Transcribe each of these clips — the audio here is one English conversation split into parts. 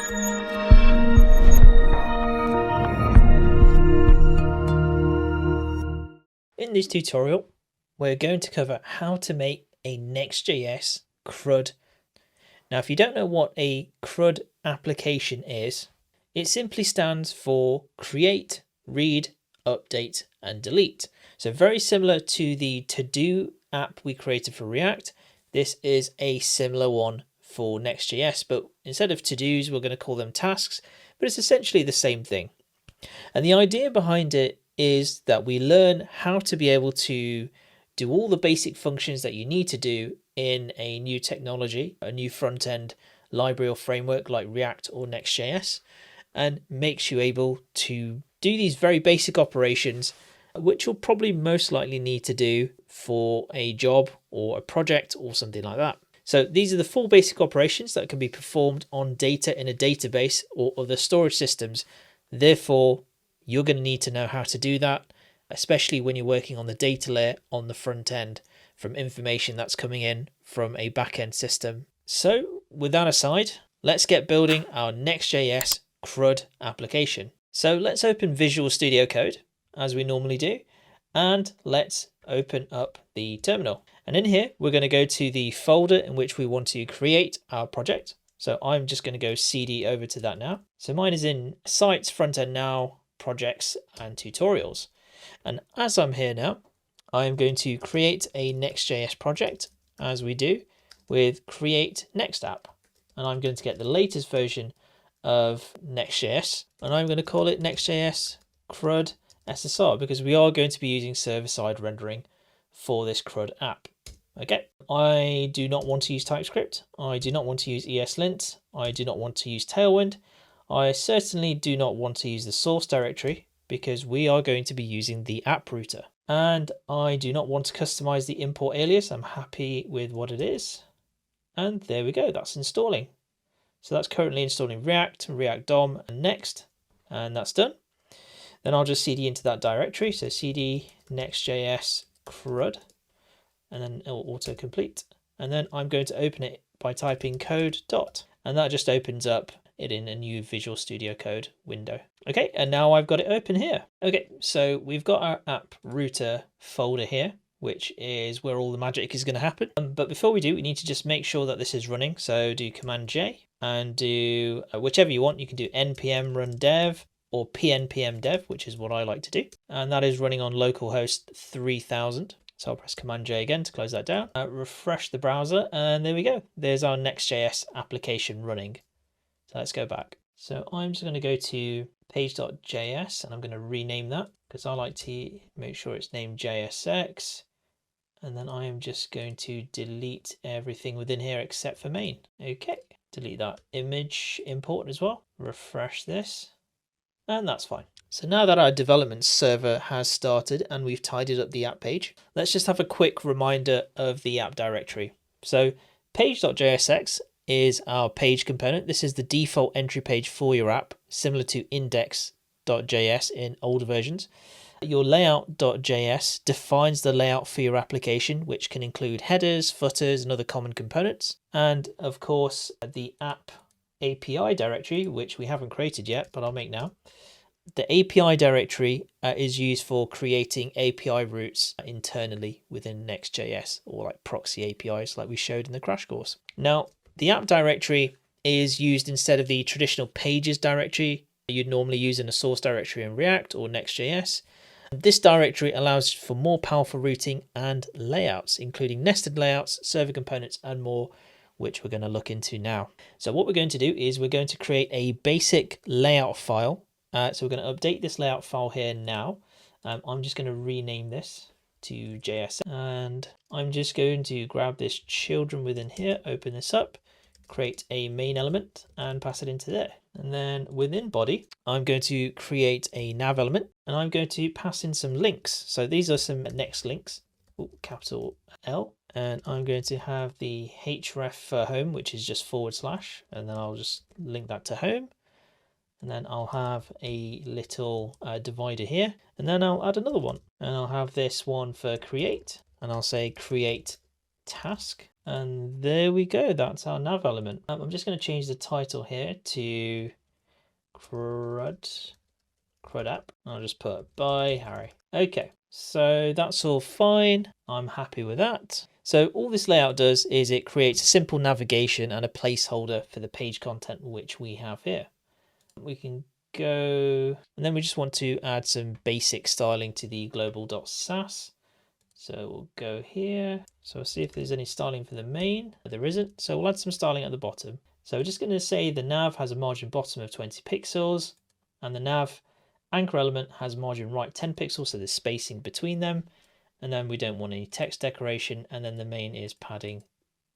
In this tutorial, we're going to cover how to make a Next.js CRUD. Now, if you don't know what a CRUD application is, it simply stands for create, read, update, and delete. So very similar to the to-do app we created for React, this is a similar one for Next.js, but instead of to-dos, we're going to call them tasks, but it's essentially the same thing. And the idea behind it is that we learn how to be able to do all the basic functions that you need to do in a new technology, a new front-end library or framework like React or Next.js, and makes you able to do these very basic operations, which you'll probably most likely need to do for a job or a project or something like that. So these are the 4 basic operations that can be performed on data in a database or other storage systems. Therefore, you're going to need to know how to do that, especially when you're working on the data layer on the front end from information that's coming in from a backend system. So with that aside, let's get building our Next.js CRUD application. So let's open Visual Studio Code as we normally do, and let's open up the terminal. And in here, we're going to go to the folder in which we want to create our project. So I'm just going to go CD over to that now. So mine is in Sites, Frontend Now, Projects, and Tutorials. And as I'm here now, I'm going to create a Next.js project, as we do, with Create Next App. And I'm going to get the latest version of Next.js, and I'm going to call it Next.js CRUD SSR, because we are going to be using server-side rendering for this CRUD app. Okay, I do not want to use TypeScript. I do not want to use ESLint. I do not want to use Tailwind. I certainly do not want to use the source directory because we are going to be using the app router. And I do not want to customize the import alias. I'm happy with what it is. And there we go, that's installing. So that's currently installing React, React DOM, and Next, and that's done. Then I'll just cd into that directory. So cd Next.js CRUD, and then it will autocomplete. And then I'm going to open it by typing code dot, and that just opens up it in a new Visual Studio Code window. Okay, and now I've got it open here. Okay, so we've got our app router folder here, which is where all the magic is going to happen. But before we do, we need to just make sure that this is running. So do Command J and do whichever you want. You can do npm run dev or pnpm dev, which is what I like to do. And that is running on localhost 3000. So I'll press Command J again to close that down. Refresh the browser, and there we go. There's our Next.js application running. So let's go back. So I'm just going to go to page.js, and I'm going to rename that because I like to make sure it's named JSX. And then I am just going to delete everything within here except for main. Okay, delete that image import as well. Refresh this, and that's fine. So now that our development server has started and we've tidied up the app page, let's just have a quick reminder of the app directory. So page.jsx is our page component. This is the default entry page for your app, similar to index.js in older versions. Your layout.js defines the layout for your application, which can include headers, footers, and other common components. And of course, the app API directory, which we haven't created yet, but I'll make now. The API directory is used for creating API routes internally within Next.js, or like proxy APIs like we showed in the crash course. Now, the app directory is used instead of the traditional pages directory you'd normally use in a source directory in React or Next.js. This directory allows for more powerful routing and layouts, including nested layouts, server components, and more, which we're going to look into now. So what we're going to do is we're going to create a basic layout file. So we're going to update this layout file here now. I'm just going to rename this to JS, and I'm just going to grab this children within here, open this up, create a main element and pass it into there. And then within body, I'm going to create a nav element, and I'm going to pass in some links. So these are some next links, capital L, and I'm going to have the href for home, which is just /, and then I'll just link that to home. And then I'll have a little divider here, and then I'll add another one, and I'll have this one for create, and I'll say create task, And there we go. That's our nav element. I'm just going to change the title here to CRUD app. I'll just put by Harry. Okay, so that's all fine. I'm happy with that. So all this layout does is it creates a simple navigation and a placeholder for the page content which we have here. We can go, and then we just want to add some basic styling to the global.sass. So we'll go here. So we'll see if there's any styling for the main. There isn't. So we'll add some styling at the bottom. So we're just going to say the nav has a margin bottom of 20 pixels and the nav anchor element has margin right 10 pixels. So there's spacing between them. And then we don't want any text decoration. And then the main is padding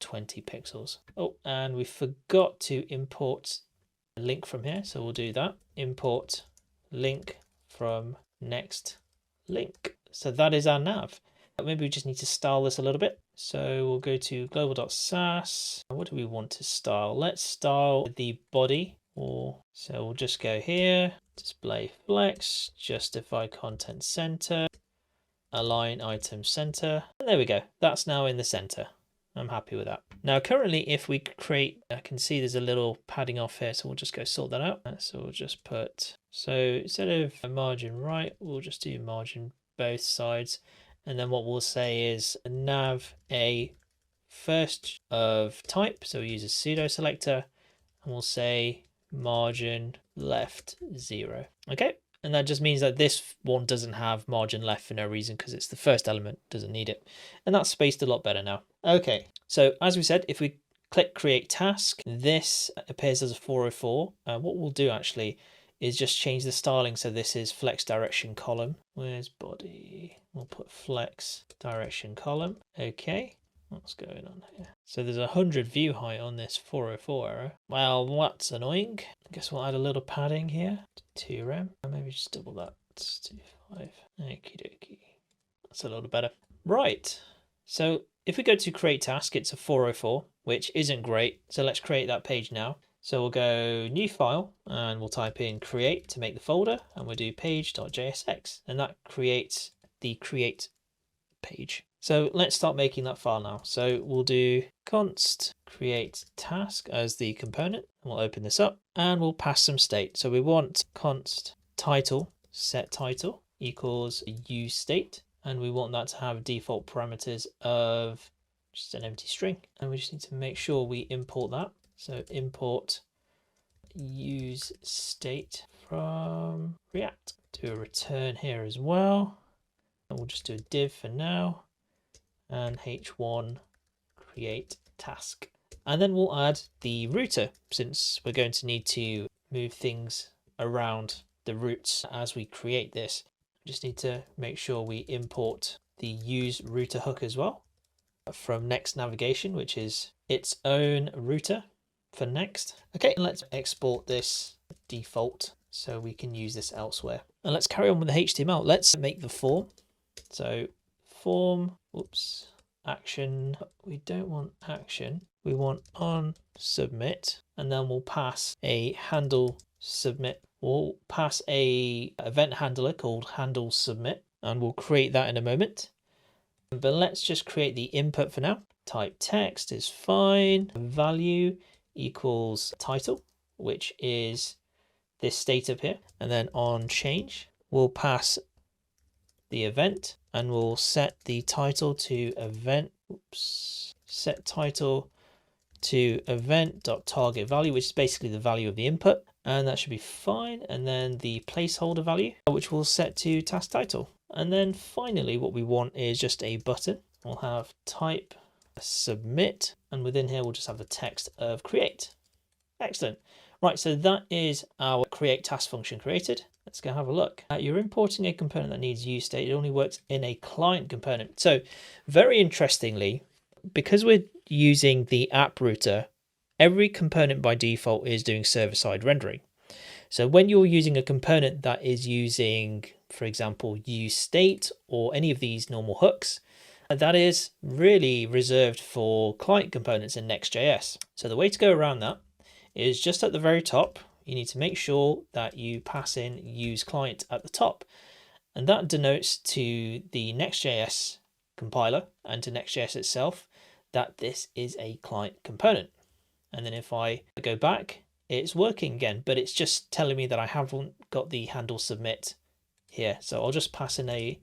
20 pixels. Oh, and we forgot to import a link from here. So we'll do that. Import link from next link. So that is our nav. Maybe we just need to style this a little bit. So we'll go to global.sass. What do we want to style? Let's style the body. So we'll just go here, display flex, justify content center, align item center. And there we go. That's now in the center. I'm happy with that. Now currently if we create, I can see there's a little padding off here, so we'll just go sort that out. So we'll just put, so instead of margin right, we'll just do margin both sides. And then what we'll say is nav a first of type. So we use a pseudo selector and we'll say margin left 0. Okay. And that just means that this one doesn't have margin left for no reason because it's the first element, doesn't need it. And that's spaced a lot better now. Okay. So as we said, if we click create task, this appears as a 404. What we'll do actually is just change the styling. So this is flex direction column. Where's body? We'll put flex direction column. Okay. What's going on here? So there's 100 view height on this 404 error. Well, that's annoying. I guess we'll add a little padding here. 2 rem. Maybe just double that. Let's do 5. Okie dokie. That's a little better. Right. So if we go to create task, it's a 404, which isn't great. So let's create that page now. So we'll go new file and we'll type in create to make the folder and we'll do page.jsx and that creates the create page. So let's start making that file now. So we'll do const create task as the component. We'll open this up and we'll pass some state. So we want const title set title equals use state. And we want that to have default parameters of just an empty string. And we just need to make sure we import that. So import use state from React. Do a return here as well. And we'll just do a div for now. And h1 create task. And then we'll add the router since we're going to need to move things around the routes as we create this. We just need to make sure we import the use router hook as well from Next navigation, which is its own router for Next. Okay, let's export this default so we can use this elsewhere. And let's carry on with the HTML. Let's make the form. So form, oops, action. We don't want action. We want on submit, and then we'll pass a handle submit. We'll pass a event handler called handle submit, and we'll create that in a moment. But let's just create the input for now. Type text is fine. Value equals title, which is this state up here. And then on change, we'll pass the event and we'll set the title to event. Oops. Set title to event.target value, which is basically the value of the input. And that should be fine. And then the placeholder value, which we'll set to task title. And then finally, what we want is just a button. We'll have type submit, and within here, we'll just have the text of create. Excellent. Right, so that is our create task function created. Let's go have a look. You're importing a component that needs use state. It only works in a client component. So very interestingly, because we're using the app router, every component by default is doing server-side rendering. So when you're using a component that is using, for example, use state or any of these normal hooks, that is really reserved for client components in Next.js. So the way to go around that is just at the very top, you need to make sure that you pass in use client at the top. And that denotes to the Next.js compiler and to Next.js itself that this is a client component. And then if I go back, it's working again, but it's just telling me that I haven't got the handle submit here. So I'll just pass in a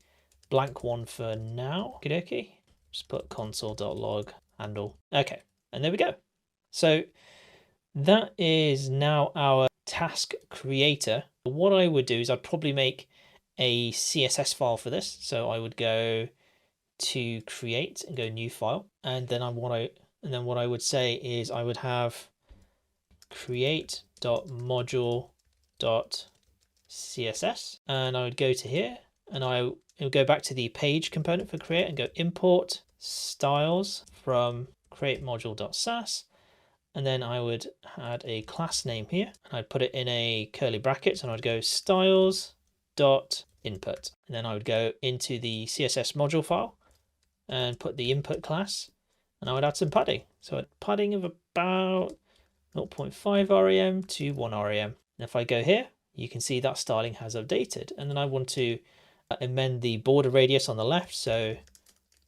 blank one for now. Okay. Just put console.log handle. Okay. And there we go. So that is now our task creator. What I would do is I'd probably make a CSS file for this. So I would go to create and go new file. And then what I would say is I would have create.module.css, and I would go to here and I would go back to the page component for create and go import styles from create module.sass, and then I would add a class name here and I'd put it in a curly brackets and I'd go styles.input, and then I would go into the CSS module file and put the input class, and I would add some padding. So a padding of about 0.5 rem to 1 rem. And if I go here, you can see that styling has updated. And then I want to amend the border radius on the left. So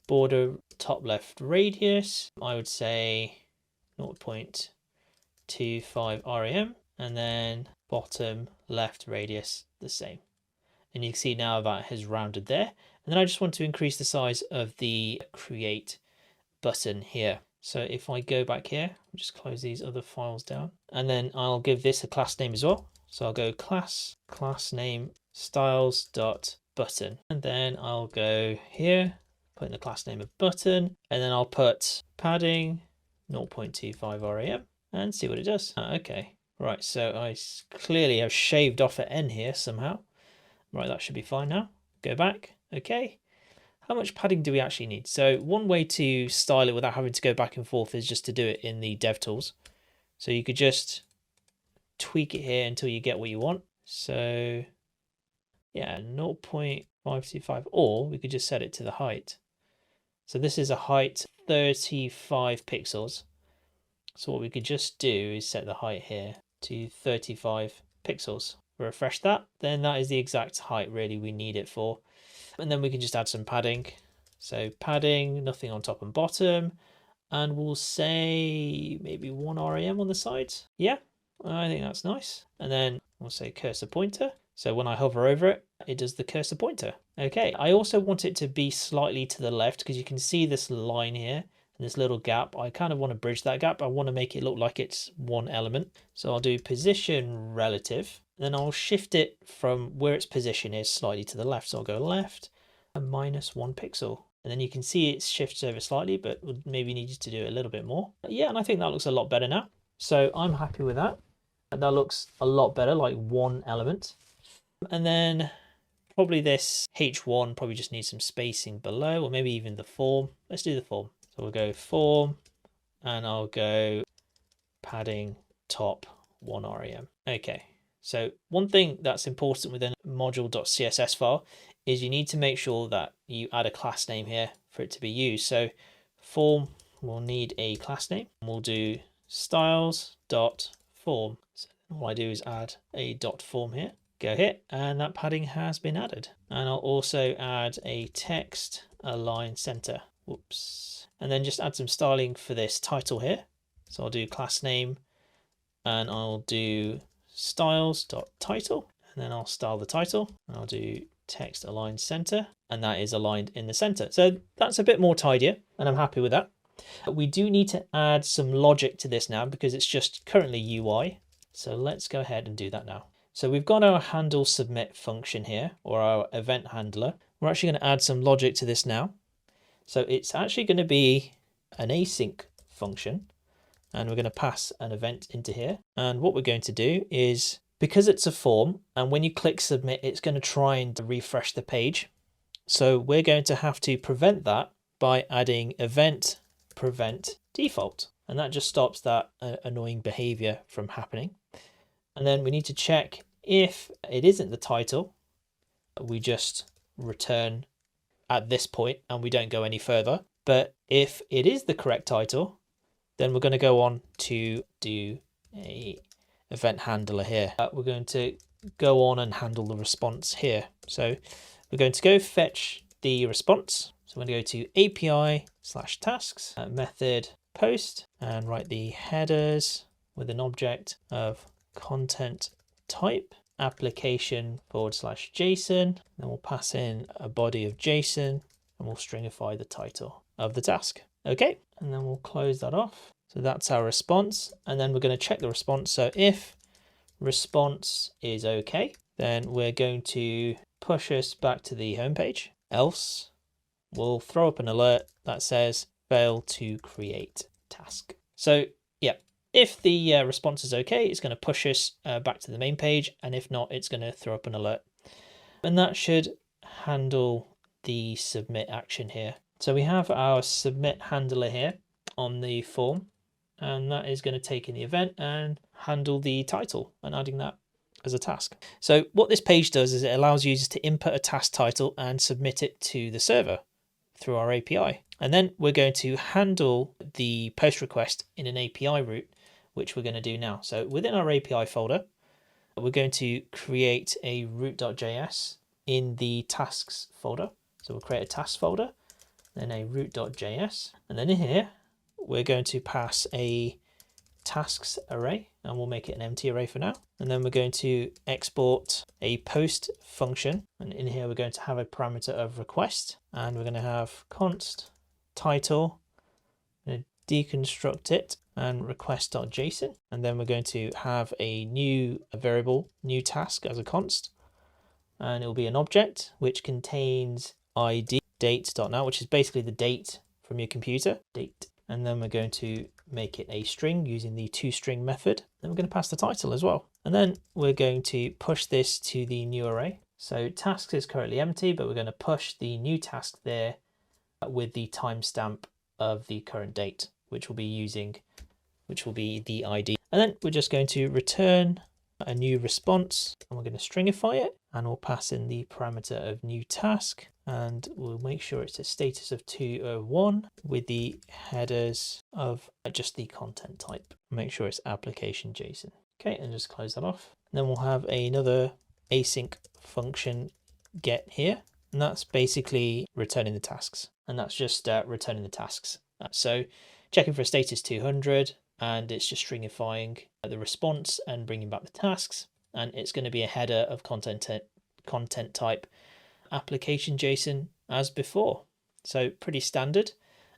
border top left radius, I would say 0.25 rem, and then bottom left radius the same. And you can see now that has rounded there. And then I just want to increase the size of the create button here. So if I go back here, I'll just close these other files down, and then I'll give this a class name as well. So I'll go class name styles.button, and then I'll go here, put in the class name of button, and then I'll put padding 0.25 rem and see what it does. Okay, right, so I clearly have shaved off an N here somehow. Right, that should be fine now. Go back. Okay. How much padding do we actually need? So one way to style it without having to go back and forth is just to do it in the DevTools. So you could just tweak it here until you get what you want. So yeah, 0.525, or we could just set it to the height. So this is a height 35 pixels. So what we could just do is set the height here to 35 pixels. Refresh that, then that is the exact height really we need it for. And then we can just add some padding. So padding, nothing on top and bottom, and we'll say maybe 1 rem on the sides. Yeah, I think that's nice. And then we'll say cursor pointer. So when I hover over it, it does the cursor pointer. Okay, I also want it to be slightly to the left because you can see this line here and this little gap. I kind of want to bridge that gap. I want to make it look like it's one element. So I'll do position relative. Then I'll shift it from where its position is slightly to the left. So I'll go left and -1 pixel. And then you can see it shifts over slightly, but maybe need to do it a little bit more. Yeah, and I think that looks a lot better now. So I'm happy with that. That looks a lot better, like one element. And then probably this H1 probably just needs some spacing below, or maybe even the form. Let's do the form. So we'll go form, and I'll go padding top 1 rem. Okay. So one thing that's important within module.css file is you need to make sure that you add a class name here for it to be used. So form will need a class name. We'll do styles.form. So all I do is add a .form here. Go here, and that padding has been added. And I'll also add a text align center. Whoops. And then just add some styling for this title here. So I'll do class name, and I'll do styles.title, and then I'll style the title, and I'll do text align center, and that is aligned in the center. So that's a bit more tidier, and I'm happy with that. We do need to add some logic to this now because it's just currently UI. So let's go ahead and do that now. So we've got our handle submit function here, or our event handler. We're actually going to add some logic to this now. So it's actually going to be an async function, and we're going to pass an event into here. And what we're going to do is, because it's a form, and when you click submit, it's going to try and refresh the page. So we're going to have to prevent that by adding event prevent default. And that just stops that annoying behavior from happening. And then we need to check if it isn't the title, we just return at this point and we don't go any further. But if it is the correct title, then we're going to go on to do a event handler here. We're going to go on and handle the response here. So we're going to go fetch the response. So I'm going to go to API/tasks, method post, and write the headers with an object of content type application/JSON. Then we'll pass in a body of JSON and we'll stringify the title of the task. Okay, and then we'll close that off. So that's our response. And then we're going to check the response. So if response is okay, then we're going to push us back to the home page. Else, we'll throw up an alert that says fail to create task. So yeah, if the response is okay, it's going to push us back to the main page. And if not, it's going to throw up an alert. And that should handle the submit action here. So we have our submit handler here on the form, and that is going to take in the event and handle the title and adding that as a task. So what this page does is it allows users to input a task title and submit it to the server through our API. And then we're going to handle the post request in an API route, which we're going to do now. So within our API folder, we're going to create a root.js in the tasks folder. So we'll create a task folder, then a root.js, and then in here, we're going to pass a tasks array, and we'll make it an empty array for now. And then we're going to export a post function. And in here, we're going to have a parameter of request, and we're going to have const title, going to deconstruct it and request.json. And then we're going to have a new variable, new task as a const, and it will be an object which contains ID date.now, which is basically the date from your computer, date. And then we're going to make it a string using the toString method. Then we're going to pass the title as well. And then we're going to push this to the new array. So tasks is currently empty, but we're going to push the new task there with the timestamp of the current date, which will be the ID. And then we're just going to return a new response, and we're going to stringify it, and we'll pass in the parameter of new task, and we'll make sure it's a status of 201 with the headers of just the content type. Make sure it's application JSON. Okay, and just close that off. And then we'll have another async function get here, and that's basically returning the tasks, and that's just returning the tasks. So checking for a status 200, and it's just stringifying the response and bringing back the tasks, and it's going to be a header of content type application JSON as before. So pretty standard.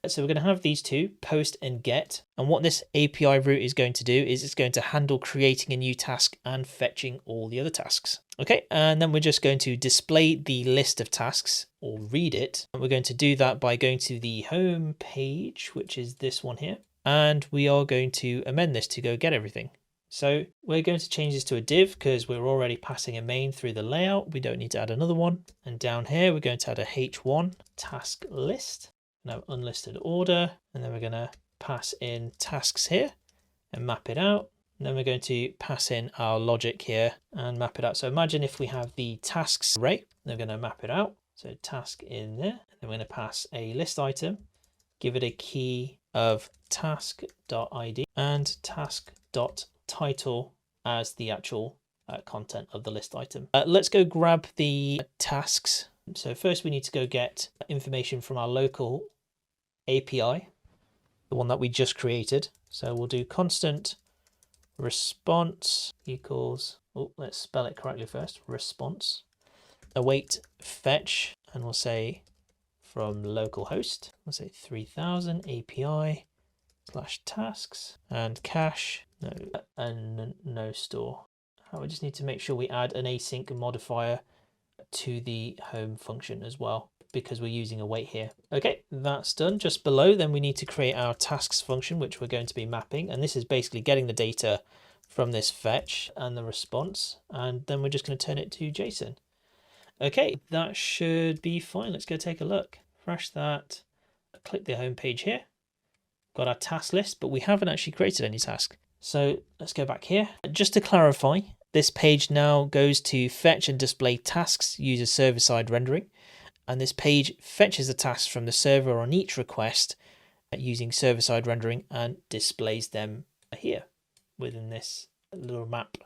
So we're going to have these two, post and get, and what this API route is going to do is it's going to handle creating a new task and fetching all the other tasks. Okay, and then we're just going to display the list of tasks or read it. And we're going to do that by going to the home page, which is this one here. And we are going to amend this to go get everything. So we're going to change this to a div because we're already passing a main through the layout. We don't need to add another one. And down here, we're going to add a h1 task list, now unlisted order. And then we're going to pass in tasks here and map it out. And then we're going to pass in our logic here and map it out. So imagine if we have the tasks array, they're going to map it out. So task in there, and then we're going to pass a list item, give it a key of task.id and task.title as the actual content of the list item. Let's go grab the tasks. So first we need to go get information from our local API, the one that we just created. So we'll do constant response equals, let's spell it correctly first, response, await fetch, and we'll say from localhost, we'll say 3000 API / tasks and cache, no store. We just need to make sure we add an async modifier to the home function as well, because we're using await here. Okay, that's done. Just below, then we need to create our tasks function, which we're going to be mapping. And this is basically getting the data from this fetch and the response. And then we're just going to turn it to JSON. Okay, that should be fine. Let's go take a look. Refresh that, click the home page here. Got our task list, but we haven't actually created any task. So let's go back here. Just to clarify, this page now goes to fetch and display tasks using server-side rendering. And this page fetches the tasks from the server on each request using server-side rendering and displays them here within this little map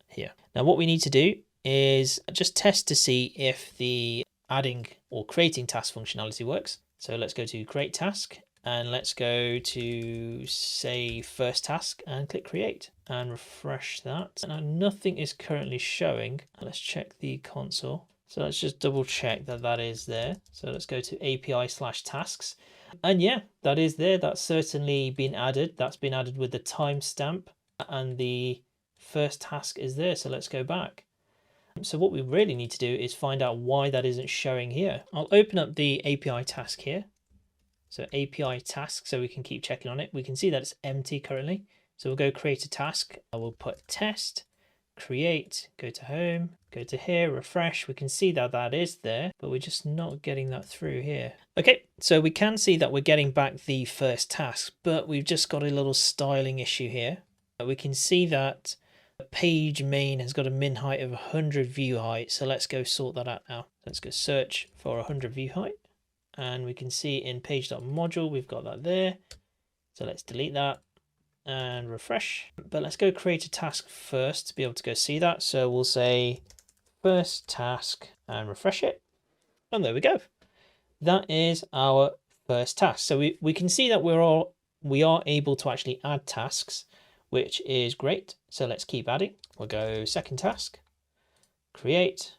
here. Now what we need to do is just test to see if the adding or creating task functionality works. So let's go to create task and let's go to say first task and click create and refresh that. Now nothing is currently showing. Let's check the console. So let's just double check that that is there. So let's go to API/tasks. And yeah, that is there. That's certainly been added. That's been added with the timestamp and the first task is there. So let's go back. So what we really need to do is find out why that isn't showing here. I'll open up the API task here. So API task, so we can keep checking on it. We can see that it's empty currently. So we'll go create a task. I will put test, create, go to home, go to here, refresh. We can see that that is there, but we're just not getting that through here. Okay, so we can see that we're getting back the first task, but we've just got a little styling issue here. We can see that page main has got a min height of 100 view height. So let's go sort that out now. Let's go search for 100 view height. And we can see in page.module, we've got that there. So let's delete that and refresh. But let's go create a task first to be able to go see that. So we'll say first task and refresh it. And there we go. That is our first task. So we can see that we are able to actually add tasks, which is great. So let's keep adding. We'll go second task, create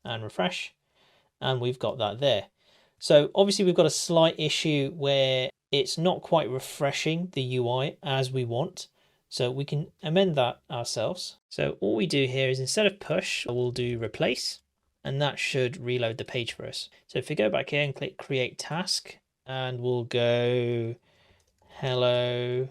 and refresh. And we've got that there. So obviously we've got a slight issue where it's not quite refreshing the UI as we want. So we can amend that ourselves. So all we do here is instead of push, we'll do replace, and that should reload the page for us. So if we go back here and click create task, and we'll go hello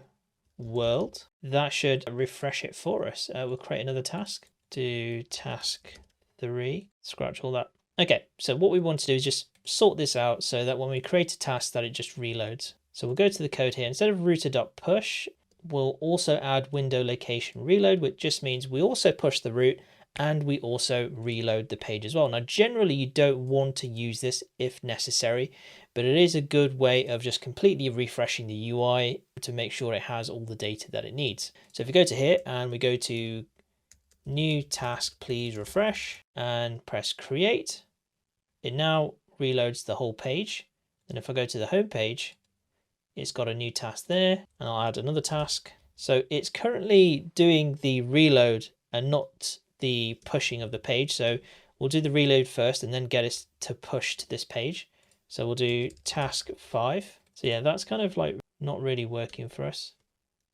world, that should refresh it for us. We'll create another task, do task 3, scratch all that. Okay, so what we want to do is just sort this out so that when we create a task that it just reloads. So we'll go to the code here. Instead of router.push, we'll also add window location reload, which just means we also push the route and we also reload the page as well. Now, generally you don't want to use this if necessary, but it is a good way of just completely refreshing the UI to make sure it has all the data that it needs. So if we go to here and we go to new task, please refresh and press create, it now reloads the whole page. And if I go to the home page, it's got a new task there, and I'll add another task. So it's currently doing the reload and not the pushing of the page. So we'll do the reload first and then get us to push to this page. So we'll do task 5. So yeah, that's kind of like not really working for us.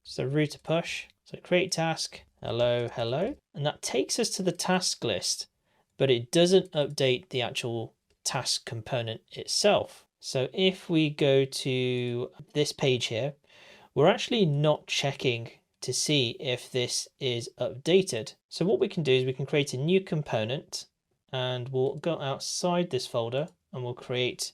So route to push. So create task, hello, hello. And that takes us to the task list, but it doesn't update the actual task component itself. So if we go to this page here, we're actually not checking to see if this is updated. So what we can do is we can create a new component, and we'll go outside this folder and we'll create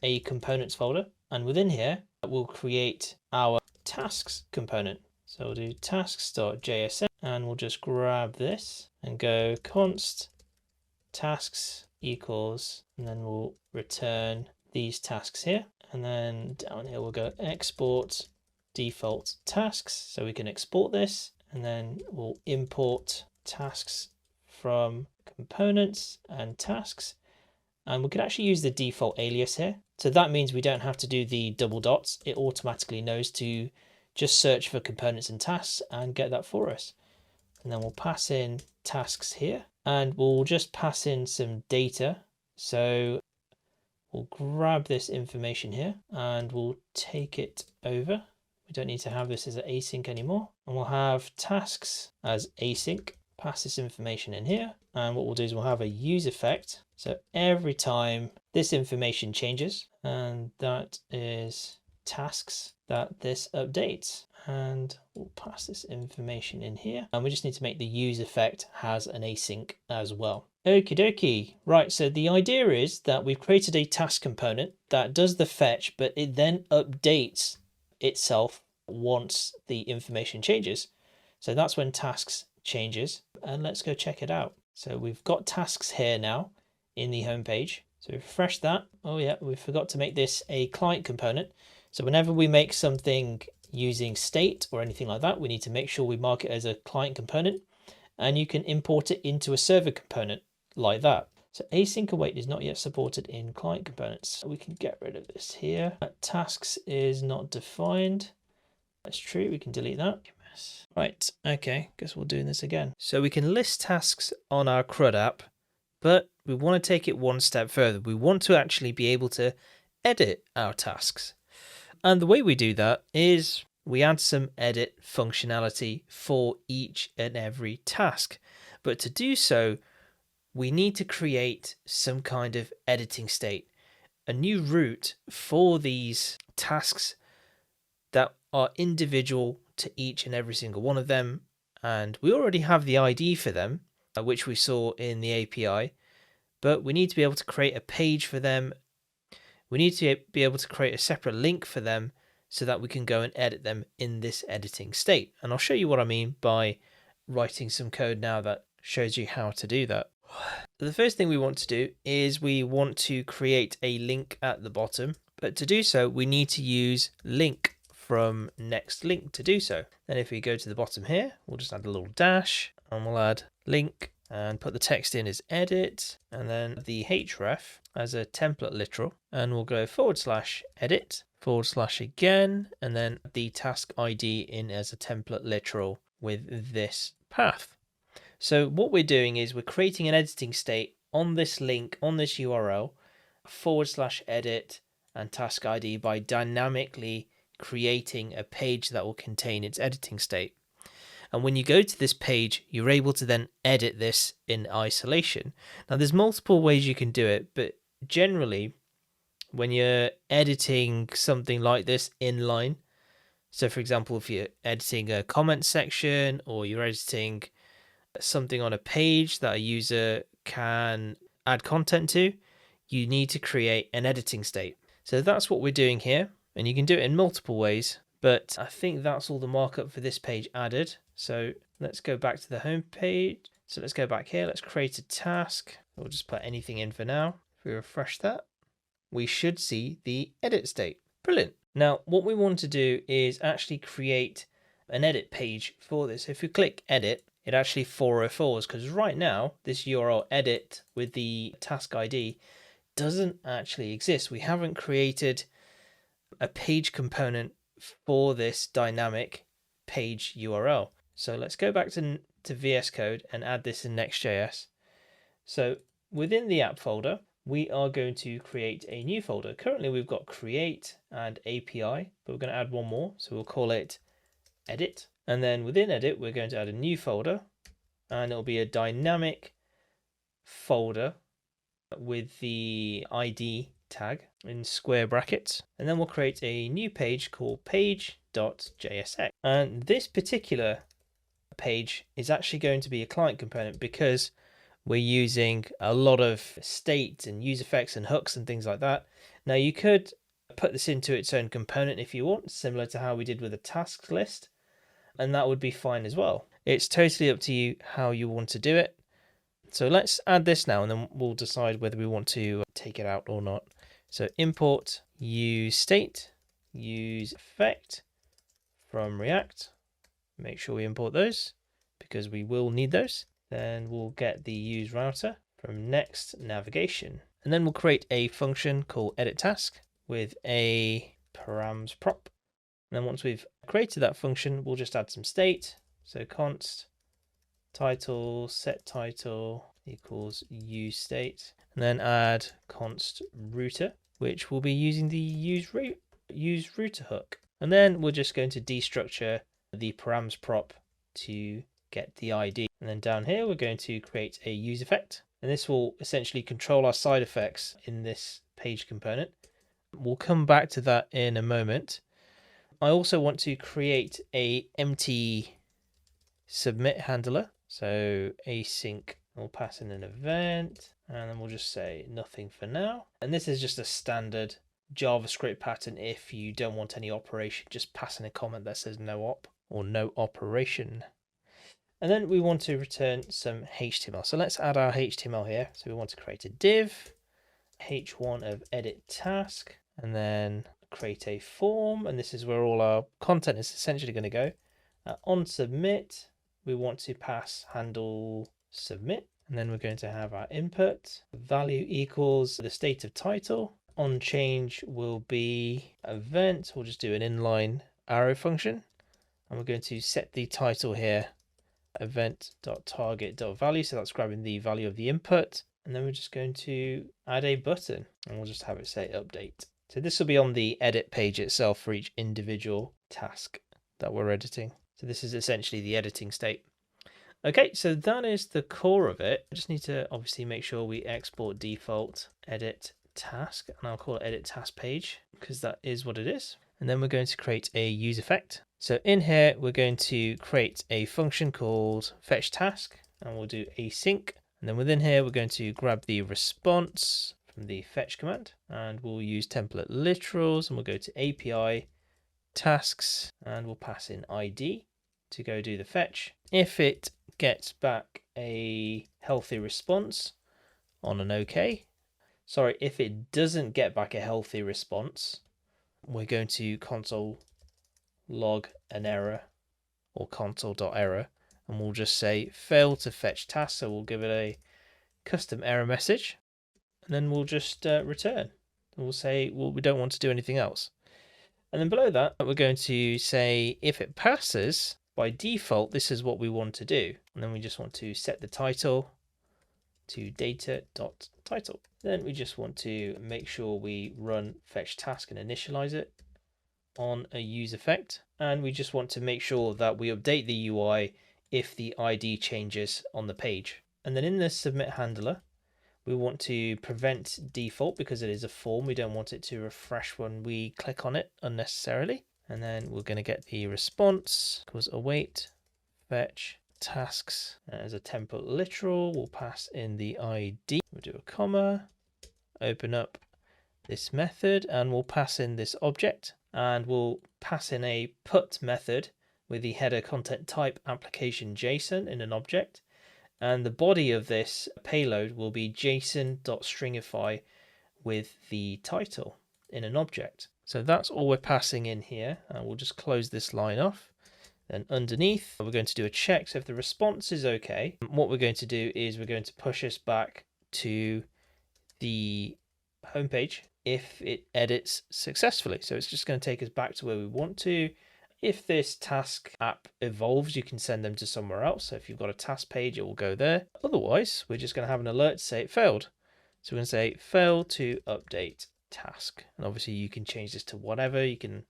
a components folder. And within here, we'll create our tasks component. So we'll do tasks.js and we'll just grab this and go const tasks equals, and then we'll return these tasks here. And then down here, we'll go export default tasks. So we can export this, and then we'll import tasks from components and tasks. And we could actually use the default alias here. So that means we don't have to do the double dots. It automatically knows to just search for components and tasks and get that for us. And then we'll pass in tasks here, and we'll just pass in some data. So we'll grab this information here and we'll take it over. We don't need to have this as an async anymore. And we'll have tasks as async, pass this information in here. And what we'll do is we'll have a use effect. So every time this information changes, and that is tasks, that this updates. And we'll pass this information in here. And we just need to make the use effect has an async as well. Okie dokie. Right, so the idea is that we've created a task component that does the fetch, but it then updates itself once the information changes. So that's when tasks changes. And let's go check it out. So we've got tasks here now in the home page. So refresh that. Oh yeah, we forgot to make this a client component. So whenever we make something using state or anything like that, we need to make sure we mark it as a client component, and you can import it into a server component like that. So async await is not yet supported in client components. We can get rid of this here. Tasks is not defined. That's true. We can delete that. Right. Okay. Guess we'll do this again. So we can list tasks on our CRUD app, but we want to take it one step further. We want to actually be able to edit our tasks. And the way we do that is we add some edit functionality for each and every task. But to do so, we need to create some kind of editing state, a new route for these tasks that are individual to each and every single one of them. And we already have the ID for them, which we saw in the API, but we need to be able to create a page for them. We need to be able to create a separate link for them so that we can go and edit them in this editing state. And I'll show you what I mean by writing some code now that shows you how to do that. The first thing we want to do is we want to create a link at the bottom, but to do so, we need to use link from next link to do so. Then if we go to the bottom here, we'll just add a little dash and we'll add link and put the text in as edit and then the href as a template literal, and we'll go /edit / and then the task ID in as a template literal with this path. So what we're doing is we're creating an editing state on this link, on this URL, /edit and task ID by dynamically creating a page that will contain its editing state. And when you go to this page, you're able to then edit this in isolation. Now there's multiple ways you can do it, but generally when you're editing something like this inline, so for example, if you're editing a comment section or you're editing something on a page that a user can add content to, you need to create an editing state. So that's what we're doing here, and you can do it in multiple ways, but I think that's all the markup for this page added. So let's go back to the home page. So let's go back here, let's create a task. We'll just put anything in for now. If we refresh that, we should see the edit state. Brilliant. Now what we want to do is actually create an edit page for this. If you click edit, it actually 404s, because right now this URL edit with the task ID doesn't actually exist. We haven't created a page component for this dynamic page URL. So let's go back to VS Code and add this in Next.js. So within the app folder, we are going to create a new folder. Currently we've got create and API, but we're going to add one more. So we'll call it edit. And then within edit, we're going to add a new folder, and it'll be a dynamic folder with the ID tag in square brackets. And then we'll create a new page called page.jsx. And this particular page is actually going to be a client component because we're using a lot of state and use effects and hooks and things like that. Now you could put this into its own component if you want, similar to how we did with the tasks list, and that would be fine as well. It's totally up to you how you want to do it. So let's add this now, and then we'll decide whether we want to take it out or not. So import use state, use effect from React. Make sure we import those because we will need those. Then we'll get the use router from next navigation. And then we'll create a function called edit task with a params prop. And then once we've created that function, we'll just add some state. So const title set title equals use state, and then add const router, which will be using the use router hook. And then we're just going to destructure the params prop to get the ID. And then down here, we're going to create a use effect, and this will essentially control our side effects in this page component. We'll come back to that in a moment. I also want to create a empty submit handler. So async, we'll pass in an event, and then we'll just say nothing for now. And this is just a standard JavaScript pattern. If you don't want any operation, just pass in a comment that says no op or no operation. And then we want to return some HTML. So let's add our HTML here. So we want to create a div, h1 of edit task, and then create a form. And this is where all our content is essentially going to go. On submit, we want to pass handle submit. And then we're going to have our input. Value equals the state of title. On change will be event. We'll just do an inline arrow function. And we're going to set the title here, event.target.value. So that's grabbing the value of the input. And then we're just going to add a button and we'll just have it say update. So this will be on the edit page itself for each individual task that we're editing. So this is essentially the editing state. Okay, so that is the core of it. I just need to obviously make sure we export default edit task, and I'll call it edit task page because that is what it is. And then we're going to create a use effect. So in here, we're going to create a function called fetch task, and we'll do async. And then within here, we're going to grab the response from the fetch command, and we'll use template literals, and we'll go to API tasks, and we'll pass in ID to go do the fetch. If it gets back a healthy response on an OK, sorry, if it doesn't get back a healthy response, we're going to console log an error or console.error, and we'll just say fail to fetch task. So we'll give it a custom error message, and then we'll just return. And we'll say, well, we don't want to do anything else. And then below that, we're going to say if it passes, by default, this is what we want to do. And then we just want to set the title to data.title. Then we just want to make sure we run fetch task and initialize it on a use effect. And we just want to make sure that we update the UI if the ID changes on the page. And then in the submit handler, we want to prevent default because it is a form. We don't want it to refresh when we click on it unnecessarily. And then we're going to get the response equals await fetch tasks as a template literal. We'll pass in the ID. We'll do a comma, open up this method, and we'll pass in this object, and we'll pass in a put method with the header content type application JSON in an object. And the body of this payload will be json.stringify with the title in an object. So that's all we're passing in here. And we'll just close this line off. Then underneath, we're going to do a check. So if the response is okay, what we're going to do is we're going to push us back to the homepage if it edits successfully. So it's just going to take us back to where we want to. If this task app evolves, you can send them to somewhere else. So if you've got a task page, it will go there. Otherwise, we're just going to have an alert to say it failed. So we're going to say fail to update task. And obviously you can change this to whatever. You can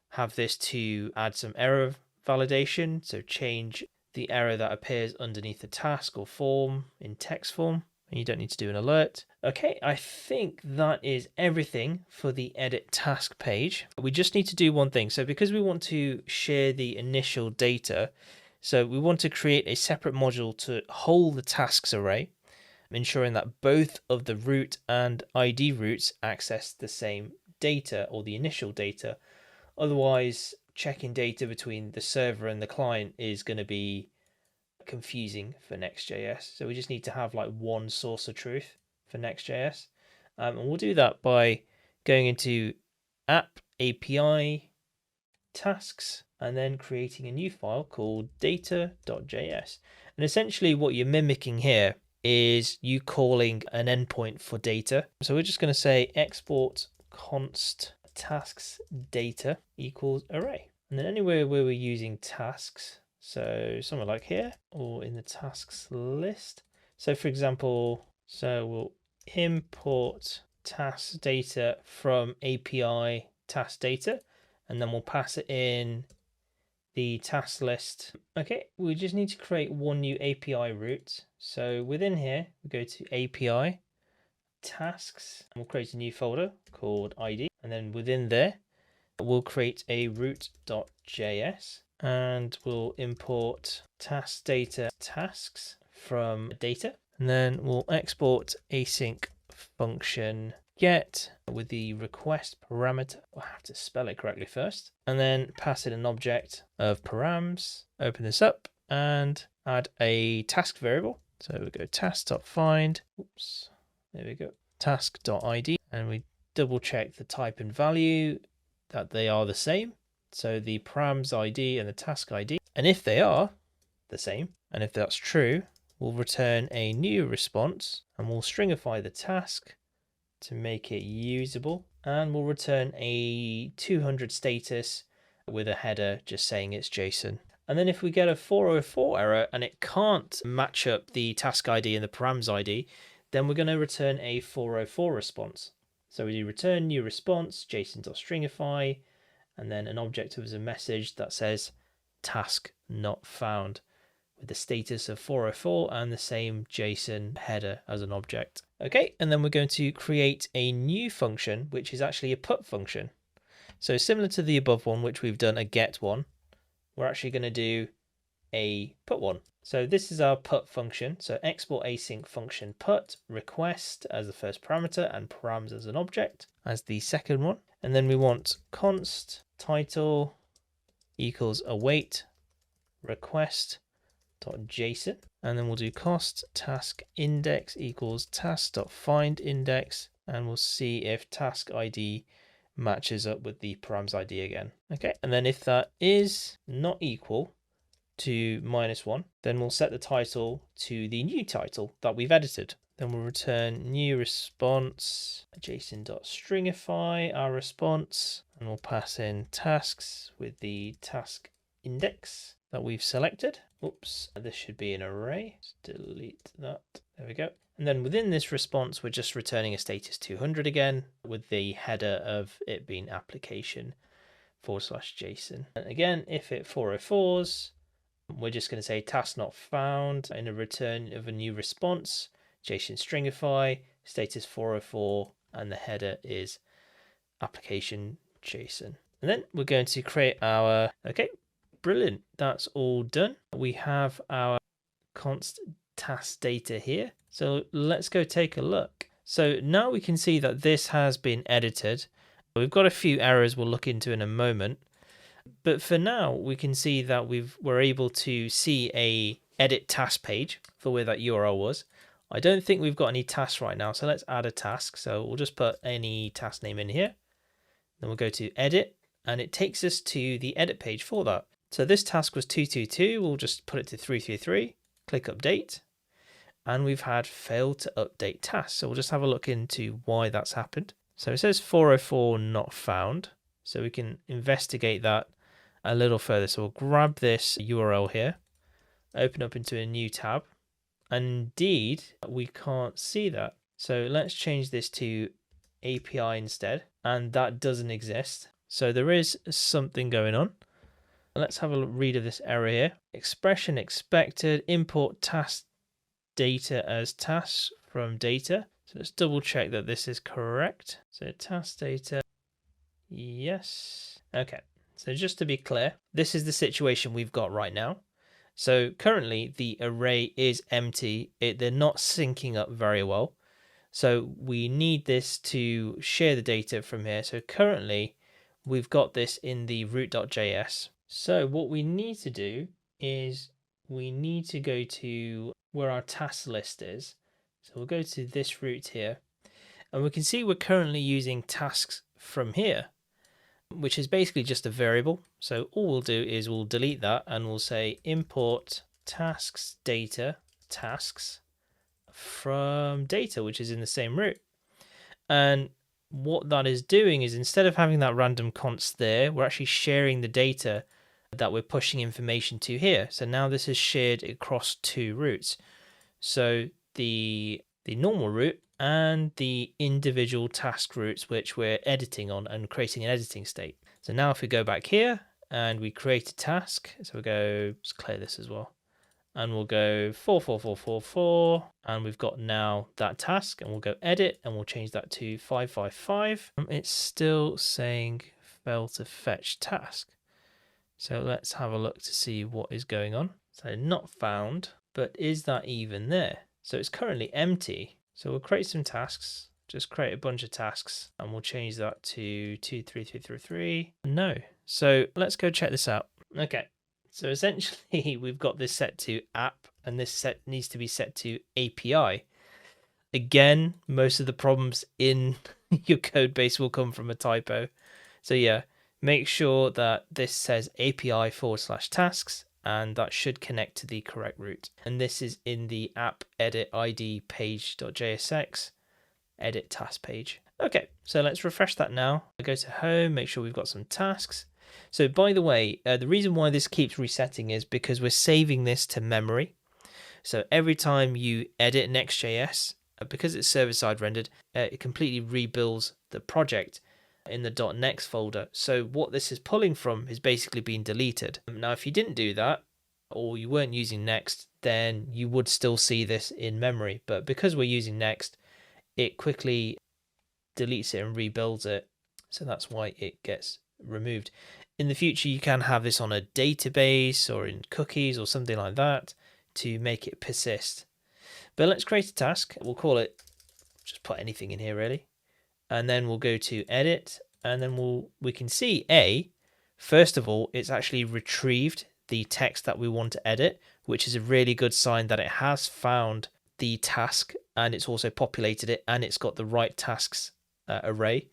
have this to add some error validation. So change the error that appears underneath the task or form in text form. And you don't need to do an alert. Okay, I think that is everything for the edit task page. We just need to do one thing. So because we want to share the initial data, so we want to create a separate module to hold the tasks array, ensuring that both of the root and ID roots access the same data or the initial data. Otherwise, checking data between the server and the client is going to be confusing for Next.js. So we just need to have like one source of truth for Next.js. And we'll do that by going into app API tasks and then creating a new file called data.js. And essentially what you're mimicking here is you calling an endpoint for data. So we're just going to say export const tasks data equals array. And then anywhere where we're using tasks, so somewhere like here or in the tasks list. So for example, so we'll import task data from API task data, and then we'll pass it in the task list. Okay, we just need to create one new API route. So within here, we go to API tasks, and we'll create a new folder called ID. And then within there, we'll create a root.js. And we'll import task data tasks from data. And then we'll export async function get with the request parameter. I'll have to spell it correctly first. And then pass in an object of params. Open this up and add a task variable. So we go task.find. Oops, there we go. Task.id. And we double check the type and value that they are the same. So the params ID and the task ID. And if they are the same, and if that's true, we'll return a new response and we'll stringify the task to make it usable. And we'll return a 200 status with a header just saying it's JSON. And then if we get a 404 error and it can't match up the task ID and the params ID, then we're going to return a 404 response. So we do return new response, JSON.stringify, and then an object as a message that says task not found with the status of 404 and the same JSON header as an object. Okay, and then we're going to create a new function, which is actually a put function. So similar to the above one, which we've done a get one, we're actually going to do a put one. So this is our put function. So export async function put request as the first parameter and params as an object as the second one. And then we want const title equals await request .json, and then we'll do cost task index equals task.find index, and we'll see if task ID matches up with the params ID again. Okay, and then if that is not equal to -1, then we'll set the title to the new title that we've edited. Then we'll return new response, json.stringify our response, and we'll pass in tasks with the task index that we've selected. Oops, this should be an array. Let's delete that. There we go. And then within this response, we're just returning a status 200 again with the header of it being application /JSON. And again, if it 404s, we're just going to say task not found in a return of a new response, JSON stringify, status 404, and the header is application JSON. And then we're going to create our, okay, brilliant, that's all done. We have our const task data here. So let's go take a look. So now we can see that this has been edited. We've got a few errors we'll look into in a moment. But for now, we can see that we're able to see a edit task page for where that URL was. I don't think we've got any tasks right now, so let's add a task. So we'll just put any task name in here. Then we'll go to edit, and it takes us to the edit page for that. So this task was 222. We'll just put it to 333. Click update, and we've had failed to update task. So we'll just have a look into why that's happened. So it says 404 not found. So we can investigate that a little further. So we'll grab this URL here, open up into a new tab. And indeed, we can't see that. So let's change this to API instead. And that doesn't exist. So there is something going on. Let's have a read of this error here. Expression expected, import task data as tasks from data. So let's double check that this is correct. So task data, yes. Okay, so just to be clear, this is the situation we've got right now. So currently the array is empty. They're not syncing up very well. So we need this to share the data from here. So currently we've got this in the root.js. So what we need to do is we need to go to where our task list is. So we'll go to this root here, and we can see we're currently using tasks from here, which is basically just a variable. So all we'll do is we'll delete that and we'll say import tasks data tasks from data, which is in the same root. And what that is doing is instead of having that random const there, we're actually sharing the data that we're pushing information to here. So now this is shared across two roots. So the normal root and the individual task roots which we're editing on and creating an editing state. So now if we go back here and we create a task, so we'll go, let's clear this as well, and we'll go 44444, and we've got now that task, and we'll go edit and we'll change that to 555. It's still saying fail to fetch task. So let's have a look to see what is going on. So not found, but is that even there? So it's currently empty. So we'll create some tasks, just create a bunch of tasks, and we'll change that to 23333. No. So let's go check this out. Okay. So essentially we've got this set to app, and this set needs to be set to API. Again, most of the problems in your code base will come from a typo. So yeah, make sure that this says API /tasks and that should connect to the correct route. And this is in the app edit ID page.jsx edit task page. Okay, so let's refresh that now. I go to home, make sure we've got some tasks. So by the way, the reason why this keeps resetting is because we're saving this to memory. So every time you edit Next.js, because it's server-side rendered, it completely rebuilds the project in the .next folder. So what this is pulling from is basically being deleted. Now, if you didn't do that, or you weren't using Next, then you would still see this in memory. But because we're using Next, it quickly deletes it and rebuilds it. So that's why it gets removed. In the future, you can have this on a database or in cookies or something like that to make it persist. But let's create a task. We'll call it, just put anything in here really. And then we'll go to edit, and then we can see first of all, it's actually retrieved the text that we want to edit, which is a really good sign that it has found the task, and it's also populated it, and it's got the right tasks array.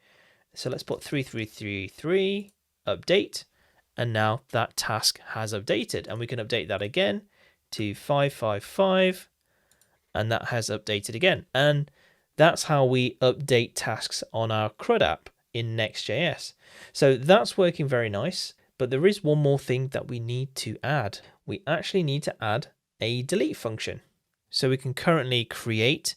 So let's put 3333 update, and now that task has updated, and we can update that again to 555, and that has updated again. And that's how we update tasks on our CRUD app in Next.js. So that's working very nice, but there is one more thing that we need to add. We actually need to add a delete function. So we can currently create,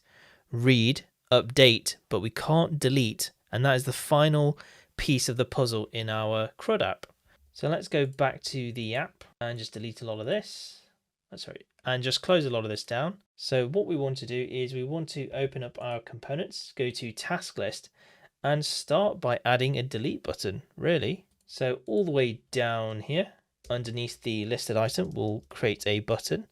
read, update, but we can't delete. And that is the final piece of the puzzle in our CRUD app. So let's go back to the app and just delete a lot of this. And just close a lot of this down. So what we want to do is we want to open up our components, go to task list, and start by adding a delete button, really. So all the way down here, underneath the listed item, we'll create a button.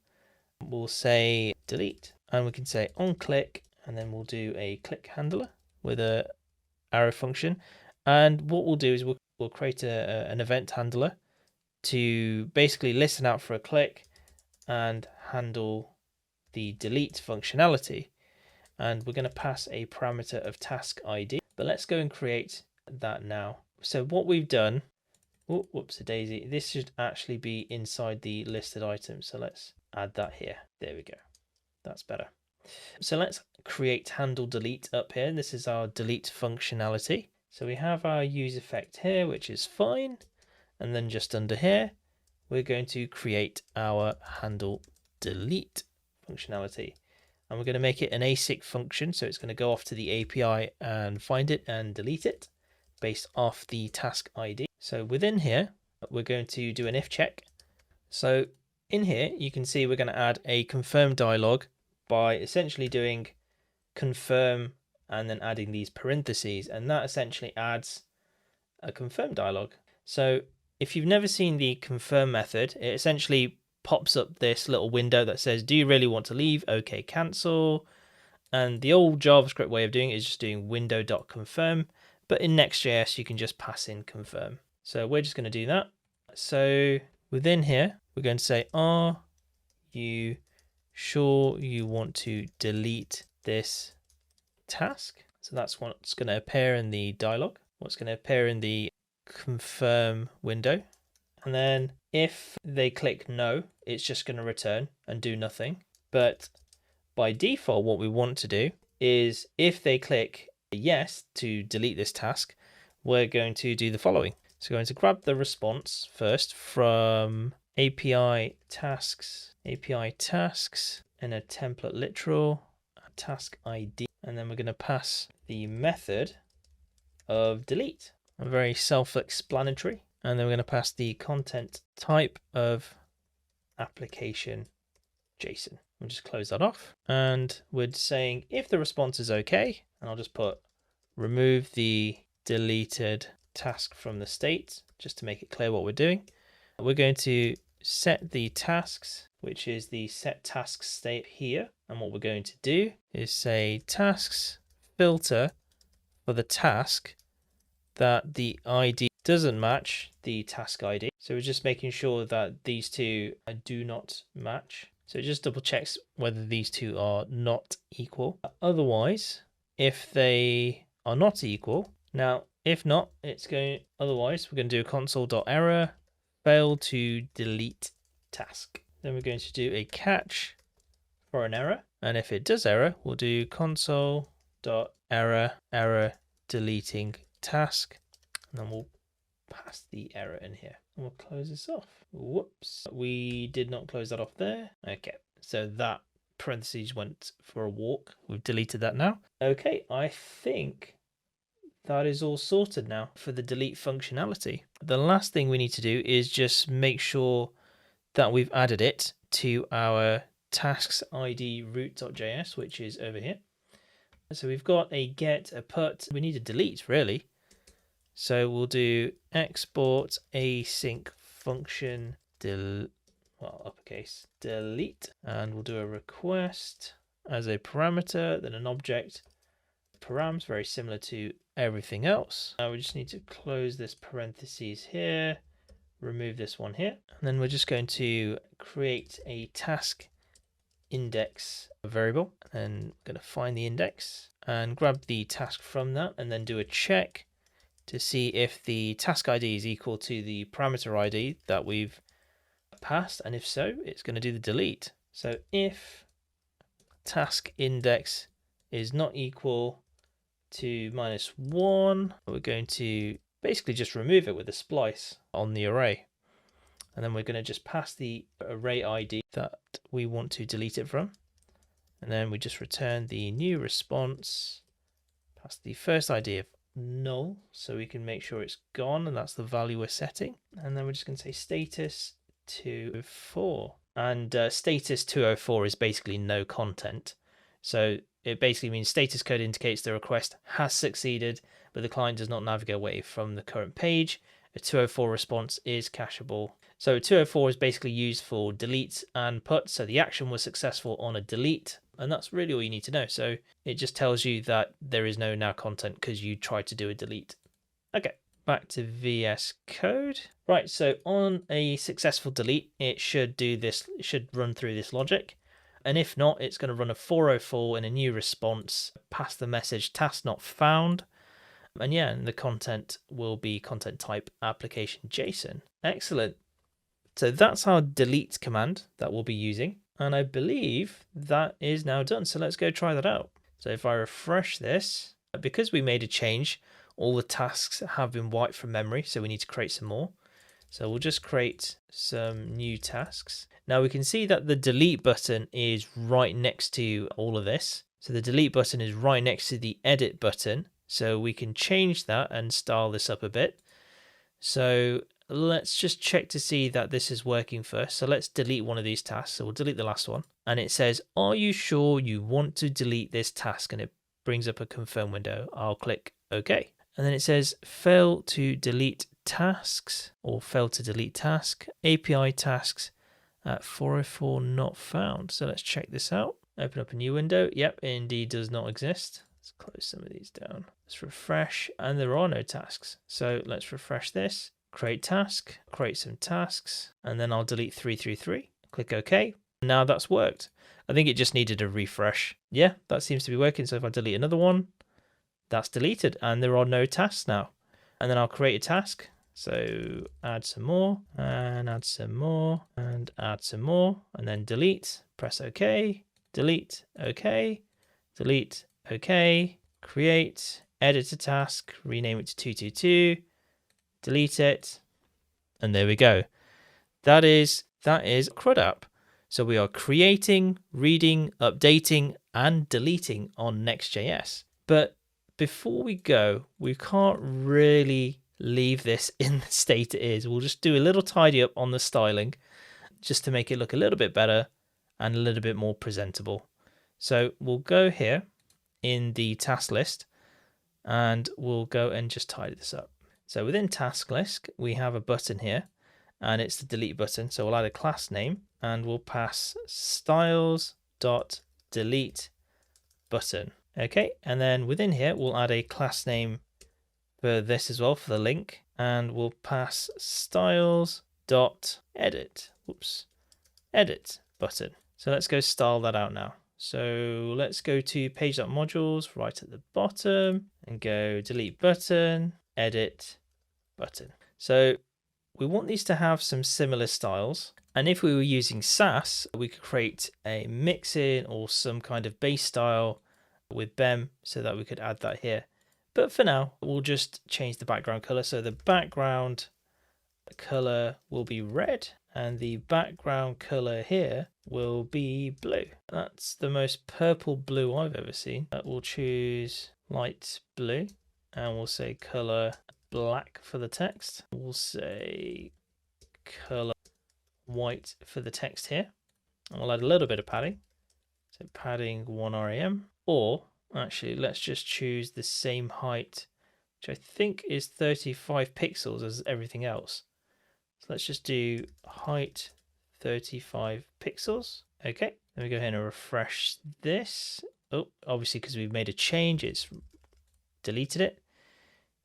We'll say delete, and we can say on click, and then we'll do a click handler with a arrow function. And what we'll do is we'll create an event handler to basically listen out for a click and handle the delete functionality. And we're going to pass a parameter of task ID, but let's go and create that now. So what we've done, whoops a daisy, this should actually be inside the listed item. So let's add that here. There we go. That's better. So let's create handle delete up here. This is our delete functionality. So we have our use effect here, which is fine. And then just under here, we're going to create our handle delete functionality. And we're going to make it an async function. So it's going to go off to the API and find it and delete it based off the task ID. So within here, we're going to do an if check. So in here, you can see we're going to add a confirm dialog by essentially doing confirm and then adding these parentheses. And that essentially adds a confirm dialog. So if you've never seen the confirm method, it essentially pops up this little window that says, do you really want to leave? Okay, cancel. And the old JavaScript way of doing it is just doing window.confirm. But in Next.js, you can just pass in confirm. So we're just going to do that. So within here, we're going to say, are you sure you want to delete this task? So that's what's going to appear in the dialog. What's going to appear in the confirm window. And then if they click no, it's just going to return and do nothing. But by default, what we want to do is if they click yes to delete this task, we're going to do the following. So we're going to grab the response first from API tasks in a template literal task ID, and then we're going to pass the method of delete. Very self-explanatory. And then we're going to pass the content type of application JSON. We'll just close that off. And we're saying if the response is okay, and I'll just put remove the deleted task from the state, just to make it clear what we're doing. We're going to set the tasks, which is the set tasks state here. And what we're going to do is say tasks filter for the task that the ID doesn't match the task ID. So we're just making sure that these two do not match. So it just double checks whether these two are not equal. Otherwise, if they are not equal, now if not, otherwise we're going to do a console.error fail to delete task. Then we're going to do a catch for an error. And if it does error, we'll do console.error, error deleting task. And then we'll pass the error in here. And we'll close this off. Whoops. We did not close that off there. Okay. So that parentheses went for a walk. We've deleted that now. Okay. I think that is all sorted now for the delete functionality. The last thing we need to do is just make sure that we've added it to our tasks ID root.js, which is over here. So we've got a get, a put. We need a delete really. So we'll do export async function uppercase delete, and we'll do a request as a parameter, then an object params, very similar to everything else. Now we just need to close this parentheses here, remove this one here, and then we're just going to create a task index variable, and I'm going to find the index and grab the task from that, and then do a check to see if the task ID is equal to the parameter ID that we've passed, and if so, it's going to do the delete. So if task index is not equal to -1, we're going to basically just remove it with a splice on the array, and then we're going to just pass the array ID that we want to delete it from, and then we just return the new response, pass the first ID of null so we can make sure it's gone, and that's the value we're setting, and then we're just going to say status 204, and status 204 is basically no content. So it basically means status code indicates the request has succeeded, but the client does not navigate away from the current page. A 204 response is cacheable. So 204 is basically used for delete and put. So the action was successful on a delete, and that's really all you need to know. So it just tells you that there is no now content because you tried to do a delete. Okay, back to VS Code. Right, so on a successful delete, it should do this, it should run through this logic. And if not, it's going to run a 404 in a new response, pass the message task not found. And yeah, and the content will be content type application JSON. Excellent. So that's our delete command that we'll be using. And I believe that is now done. So let's go try that out. So if I refresh this, because we made a change, all the tasks have been wiped from memory. So we need to create some more. So we'll just create some new tasks. Now we can see that the delete button is right next to all of this. So the delete button is right next to the edit button. So we can change that and style this up a bit. So let's just check to see that this is working first. So let's delete one of these tasks. So we'll delete the last one. And it says, are you sure you want to delete this task? And it brings up a confirm window. I'll click OK. And then it says fail to delete tasks, or fail to delete task, API tasks at 404 not found. So let's check this out. Open up a new window. Yep, it indeed does not exist. Let's close some of these down. Let's refresh, and there are no tasks. So let's refresh this, create task, create some tasks, and then I'll delete 333. Click OK. Now that's worked. I think it just needed a refresh. Yeah, that seems to be working. So if I delete another one, that's deleted, and there are no tasks now. And then I'll create a task. So add some more, and add some more, and add some more, and then delete, press OK, delete, OK, delete, OK, create, edit a task, rename it to 222, delete it, and there we go. That is CRUD app. So we are creating, reading, updating, and deleting on Next.js. But before we go, we can't really leave this in the state it is. We'll just do a little tidy up on the styling just to make it look a little bit better and a little bit more presentable. So we'll go here in the task list and we'll go and just tidy this up. So within task list, we have a button here and it's the delete button. So we'll add a class name and we'll pass styles.delete button. Okay, and then within here, we'll add a class name for this as well, for the link, and we'll pass styles.edit. Edit button. So let's go style that out now. So let's go to page.modules right at the bottom and go delete button, edit button. So we want these to have some similar styles. And if we were using Sass, we could create a mix-in or some kind of base style with BEM so that we could add that here. But for now, we'll just change the background color. So the background color will be red and the background color here will be blue. That's the most purple blue I've ever seen. We'll choose light blue and we'll say color black for the text. We'll say color white for the text here. And we'll add a little bit of padding. So padding 1 rem, or actually let's just choose the same height, which I think is 35 pixels as everything else. So let's just do height 35 pixels. Okay, then we go ahead and refresh this. Oh, obviously because we've made a change, it's deleted it.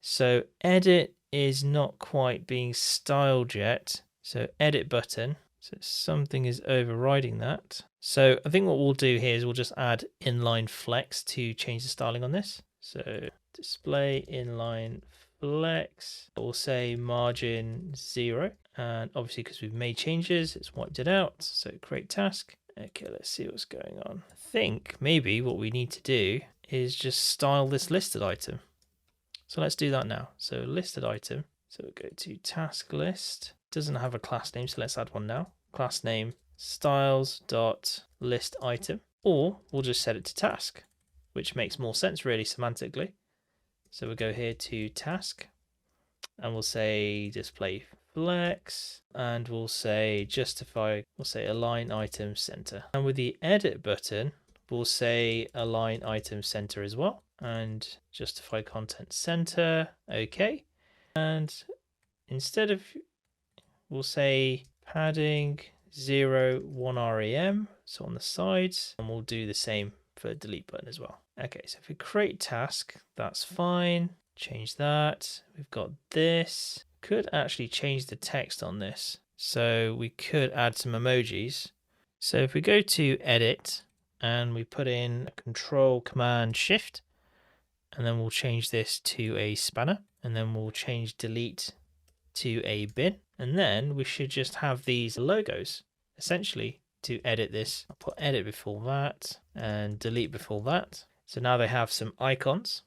So edit is not quite being styled yet. So edit button. So something is overriding that. So I think what we'll do here is we'll just add inline flex to change the styling on this. So display inline flex. We'll say margin 0. And obviously because we've made changes, it's wiped it out. So create task. Okay, let's see what's going on. I think maybe what we need to do is just style this listed item. So let's do that now. So listed item. So we'll go to task list. Doesn't have a class name, so let's add one now. Class name styles.list item, or we'll just set it to task, which makes more sense really semantically. So we'll go here to task and we'll say display flex and we'll say justify, we'll say align item center. And with the edit button, we'll say align item center as well and justify content center. Okay. And instead of, we'll say padding 0, 1 rem, so on the sides, and we'll do the same for delete button as well. Okay, so if we create task, that's fine. Change that. We've got this. Could actually change the text on this. So we could add some emojis. So if we go to edit and we put in Control Command Shift, and then we'll change this to a spanner, and then we'll change delete to a bin, and then we should just have these logos essentially to edit this. I'll put edit before that and delete before that. So now they have some icons.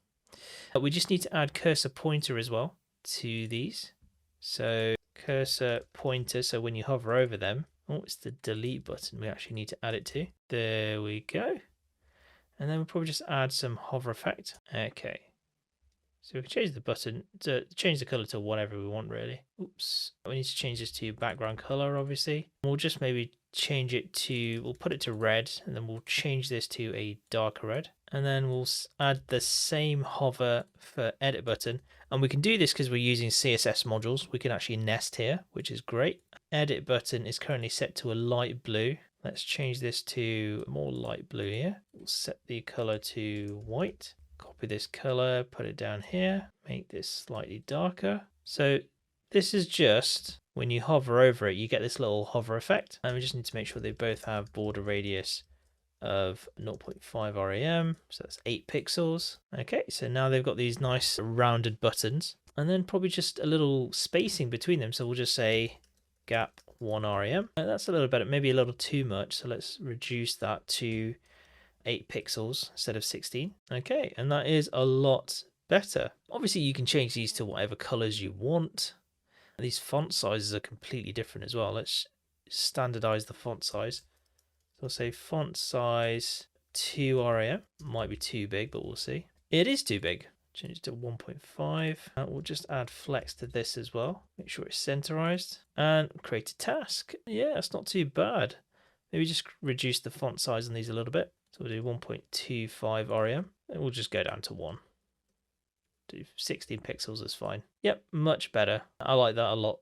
But we just need to add cursor pointer as well to these. So cursor pointer, so when you hover over them, oh, it's the delete button we actually need to add it to. There we go. And then we'll probably just add some hover effect. Okay. So we can change the button to change the color to whatever we want really. Oops. We need to change this to background color obviously. We'll just maybe change it to, we'll put it to red and then we'll change this to a darker red. And then we'll add the same hover for edit button. And we can do this because we're using CSS modules. We can actually nest here, which is great. Edit button is currently set to a light blue. Let's change this to more light blue here. We'll set the color to white. Copy this color, put it down here, make this slightly darker. So this is just when you hover over it, you get this little hover effect. And we just need to make sure they both have border radius of 0.5 rem. So that's 8 pixels. Okay, so now they've got these nice rounded buttons and then probably just a little spacing between them. So we'll just say gap 1 rem. That's a little bit, maybe a little too much. So let's reduce that to 8 pixels instead of 16. Okay, and that is a lot better. Obviously you can change these to whatever colors you want. These font sizes are completely different as well. Let's standardize the font size. So I'll say font size 2 rem. Might be too big, but we'll see. It is too big. Change it to 1.5. We'll just add flex to this as well. Make sure it's centerized and create a task. Yeah, it's not too bad. Maybe just reduce the font size on these a little bit. So we'll do 1.25 rem, and we'll just go down to 1. Do 16 pixels is fine. Yep, much better. I like that a lot.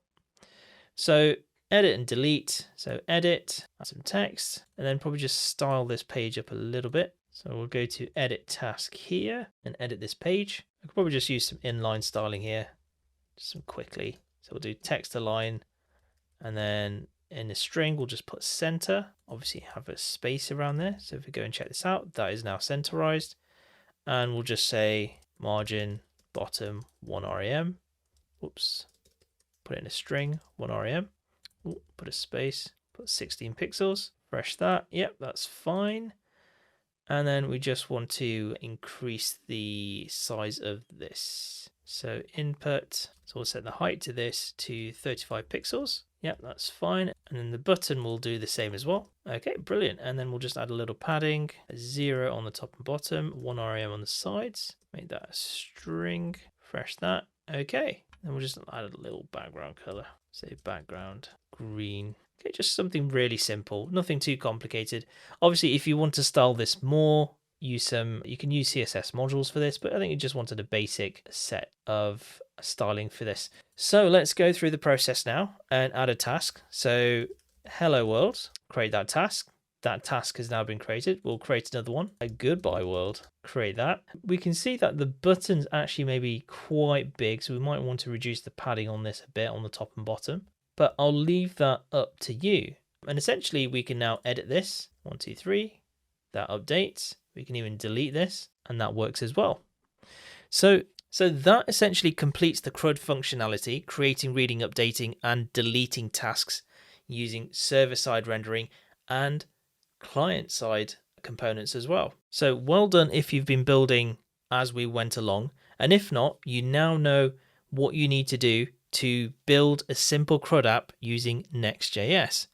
So edit and delete. So edit, add some text, and then probably just style this page up a little bit. So we'll go to edit task here and edit this page. I could probably just use some inline styling here, just some quickly. So we'll do text align, and then in the string, we'll just put center. Obviously have a space around there. So if we go and check this out, that is now centerized. And we'll just say margin bottom 1 rem. Whoops. put it in a string, 1 rem. Ooh, put a space, put 16 pixels, refresh that. Yep, that's fine. And then we just want to increase the size of this. So input, so we'll set the height to this to 35 pixels. Yep, that's fine. And then the button will do the same as well. Okay, brilliant. And then we'll just add a little padding, a 0 on the top and bottom, 1 rem on the sides. Make that a string, refresh that. Okay, then we'll just add a little background color. Say background green. Okay, just something really simple, nothing too complicated. Obviously, if you want to style this more, you can use CSS modules for this, but I think you just wanted a basic set of styling for this. So let's go through the process now and add a task. So hello world, create that task. That task has now been created. We'll create another one. A goodbye world, create that. We can see that the buttons actually may be quite big, so we might want to reduce the padding on this a bit on the top and bottom, but I'll leave that up to you. And essentially we can now edit this. 1, 2, 3, that updates. We can even delete this, and that works as well. So that essentially completes the CRUD functionality, creating, reading, updating, and deleting tasks using server-side rendering and client-side components as well. So well done if you've been building as we went along, and if not, you now know what you need to do to build a simple CRUD app using Next.js.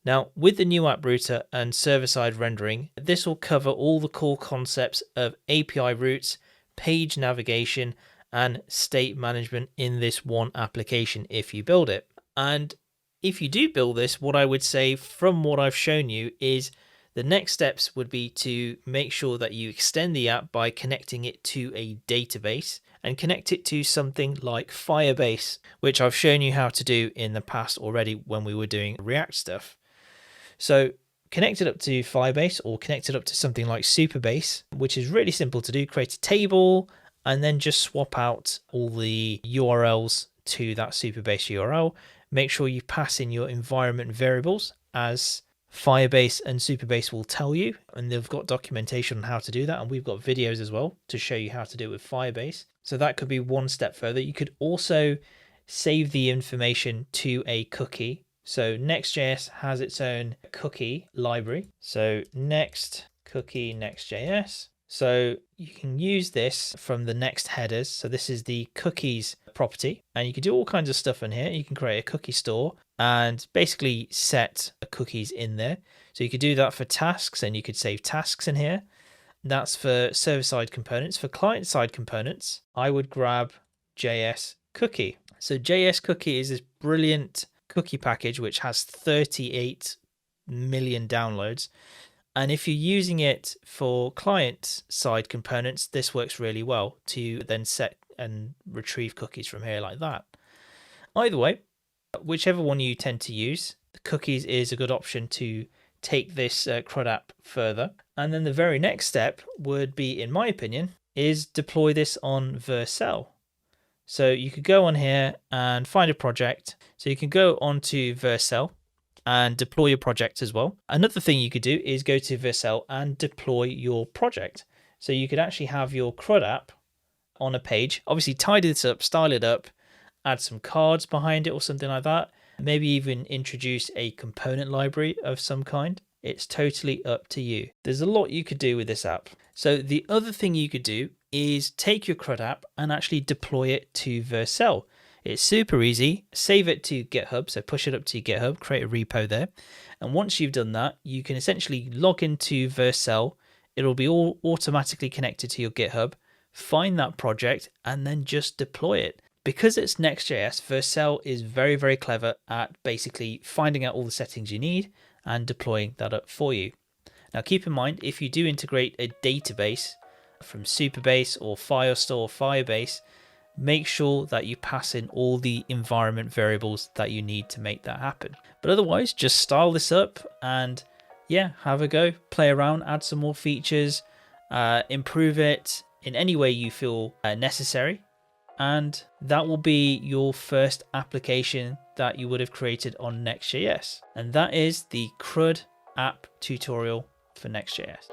Now, with the new app router and server-side rendering, this will cover all the core concepts of API routes, page navigation, and state management in this one application if you build it. And if you do build this, what I would say from what I've shown you is the next steps would be to make sure that you extend the app by connecting it to a database and connect it to something like Firebase, which I've shown you how to do in the past already when we were doing React stuff. So connect it up to Firebase or connect it up to something like Supabase, which is really simple to do. Create a table and then just swap out all the URLs to that Supabase URL. Make sure you pass in your environment variables as Firebase and Supabase will tell you, and they've got documentation on how to do that, and we've got videos as well to show you how to do it with Firebase. So that could be one step further. You could also save the information to a cookie. So Next.js has its own cookie library. So next cookie Next.js. So you can use this from the next headers. So this is the cookies property, and you can do all kinds of stuff in here. You can create a cookie store and basically set cookies in there. So you could do that for tasks, and you could save tasks in here. That's for server-side components. For client-side components, I would grab JS cookie. So JS cookie is this brilliant cookie package which has 38 million downloads. And if you're using it for client-side components, this works really well to then set and retrieve cookies from here like that. Either way, whichever one you tend to use, the cookies is a good option to take this CRUD app further. And then the very next step would be, in my opinion, is deploy this on Vercel. So you could go on here and find a project. So you can go onto Vercel and deploy your project as well. Another thing you could do is go to Vercel and deploy your project. So you could actually have your CRUD app on a page, obviously tidy this up, style it up, add some cards behind it or something like that. Maybe even introduce a component library of some kind. It's totally up to you. There's a lot you could do with this app. So the other thing you could do is take your CRUD app and actually deploy it to Vercel. It's super easy. Save it to GitHub. So push it up to GitHub, create a repo there. And once you've done that, you can essentially log into Vercel. It'll be all automatically connected to your GitHub. Find that project and then just deploy it. Because it's Next.js, Vercel is very, very clever at basically finding out all the settings you need and deploying that up for you. Now keep in mind, if you do integrate a database from Supabase or Firestore or Firebase, make sure that you pass in all the environment variables that you need to make that happen. But otherwise, just style this up and yeah, have a go, play around, add some more features, improve it in any way you feel necessary. And that will be your first application that you would have created on Next.js. And that is the CRUD app tutorial for Next.js.